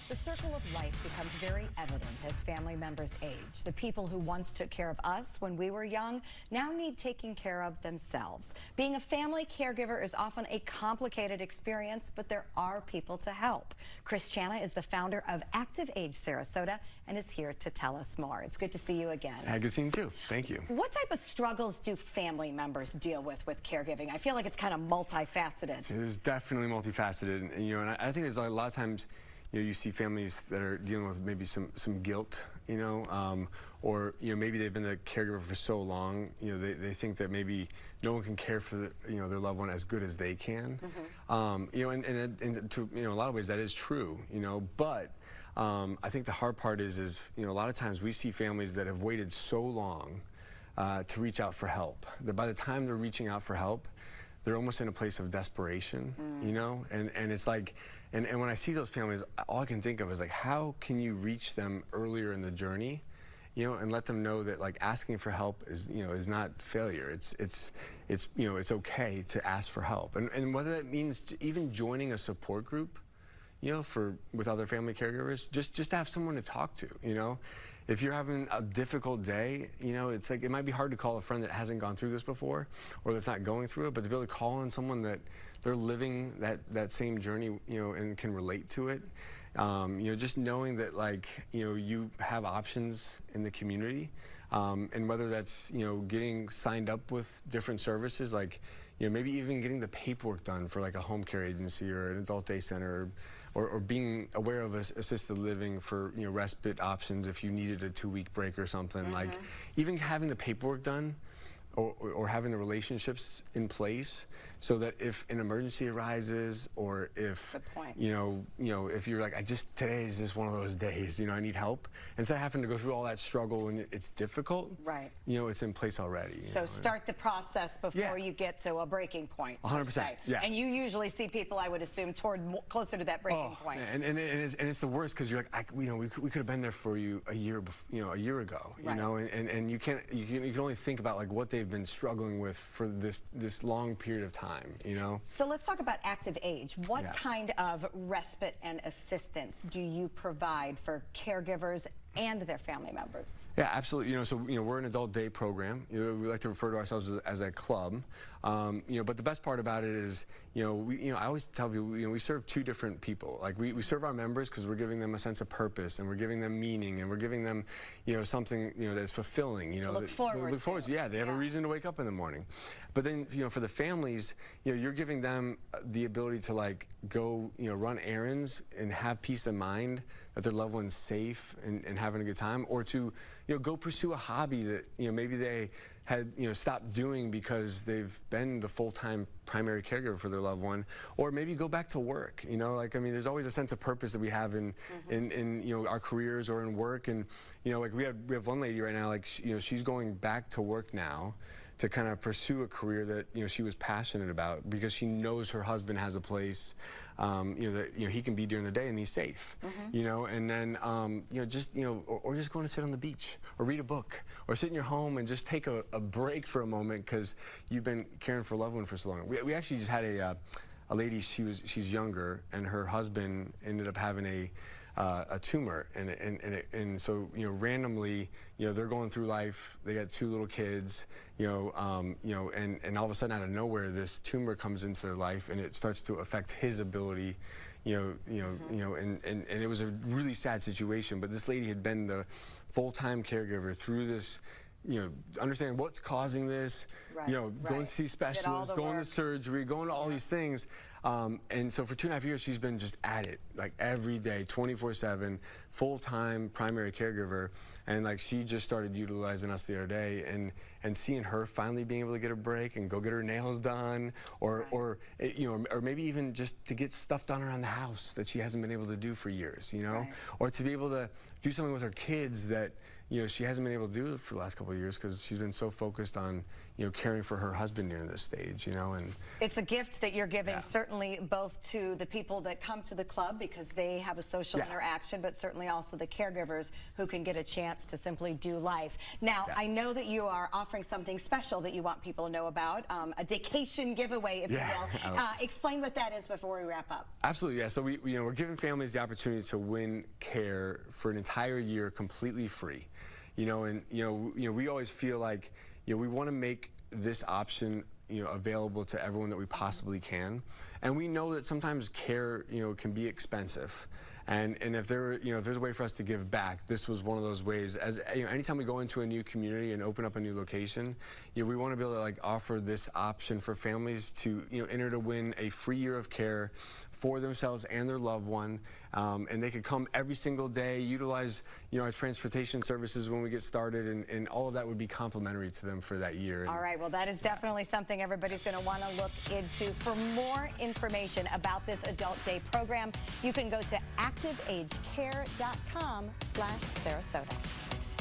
The circle of life becomes very evident as family members age. The people who once took care of us when we were young now need taking care of themselves. Being a family caregiver is often a complicated experience, but there are people to help. Chris Channa is the founder of Active Age Sarasota and is here to tell us more. It's good to see you again. Good seeing you too. Thank you. What type of struggles do family members deal with caregiving? I feel like it's kind of multifaceted. It is definitely multifaceted, and I think there's a lot of times you see families that are dealing with maybe some guilt, or maybe they've been the caregiver for so long, they think that maybe no one can care for their loved one as good as they can. And to a lot of ways that is true, but I think the hard part is a lot of times we see families that have waited so long to reach out for help that by the time they're reaching out for help, they're almost in a place of desperation, and it's like, and when I see those families, all I can think of is like, how can you reach them earlier in the journey, and let them know that like asking for help is, is not failure. It's okay to ask for help, and whether that means even joining a support group, with other family caregivers, just to have someone to talk to, If you're having a difficult day, it's like, it might be hard to call a friend that hasn't gone through this before or that's not going through it, but to be able to call on someone that they're living that same journey, and can relate to it. Just knowing that you have options in the community, and whether that's, getting signed up with different services, like, maybe even getting the paperwork done for like a home care agency or an adult day center, or being aware of assisted living for, respite options if you needed a 2-week break or something. Like even having the paperwork done, or having the relationships in place so that if an emergency arises, or if if you're like, today is just one of those days, I need help, instead of having to go through all that struggle and it's difficult, right? It's in place already. So start the process before you get to a breaking point. 100%. Yeah. And you usually see people, I would assume, closer to that breaking point. And it's the worst, because you're like, we could have been there for you a year ago, and you can only think about like what they've been struggling with for this long period of time, So let's talk about Active Age. What kind of respite and assistance do you provide for caregivers and their family members? Yeah, absolutely. So we're an adult day program. We like to refer to ourselves as a club. But the best part about it is, I always tell people, we serve two different people. Like we serve our members because we're giving them a sense of purpose, and we're giving them meaning, and we're giving them, something, that's fulfilling. To look forward to. Yeah, they have a reason to wake up in the morning. But then, for the families, you're giving them the ability to like go, run errands and have peace of mind that their loved one's safe and having a good time, or to, go pursue a hobby that, maybe they had, stopped doing because they've been the full-time primary caregiver for their loved one, or maybe go back to work, there's always a sense of purpose that we have in our careers or in work, and, like we have one lady right now, like, she's going back to work now to kind of pursue a career that she was passionate about, because she knows her husband has a place that he can be during the day and he's safe, and then or just going to sit on the beach or read a book or sit in your home and just take a break for a moment because you've been caring for a loved one for so long. We actually just had a lady, she's younger, and her husband ended up having a tumor, and so randomly, they're going through life. They got 2 little kids, and all of a sudden, out of nowhere, this tumor comes into their life, and it starts to affect his ability, and it was a really sad situation. But this lady had been the full-time caregiver through this. Understanding what's causing this, going to see specialists, going to surgery, going to all these things. And so for 2.5 years, she's been just at it, like every day, 24/7, full-time primary caregiver. And like, she just started utilizing us the other day, and seeing her finally being able to get a break and go get her nails done, or maybe even just to get stuff done around the house that she hasn't been able to do for years, or to be able to do something with her kids that she hasn't been able to do for the last couple of years because she's been so focused on caring for her husband during this stage, and it's a gift that you're giving certainly certainly both to the people that come to the club because they have a social interaction, but certainly also the caregivers who can get a chance to simply do life. Now, I know that you are offering something special that you want people to know about, a vacation giveaway, if you will. Explain what that is before we wrap up. Absolutely, yeah. So we're giving families the opportunity to win care for an entire year completely free. We always feel like we want to make this option available to everyone that we possibly can, and we know that sometimes care can be expensive, and if there's a way for us to give back, this was one of those ways. As anytime we go into a new community and open up a new location, we want to be able to offer this option for families to enter to win a free year of care for themselves and their loved one, and they could come every single day, utilize our transportation services when we get started, and all of that would be complimentary to them for that year. All right, well, that is definitely something everybody's going to want to look into. For more information about this Adult Day program, you can go to activeagecare.com/Sarasota.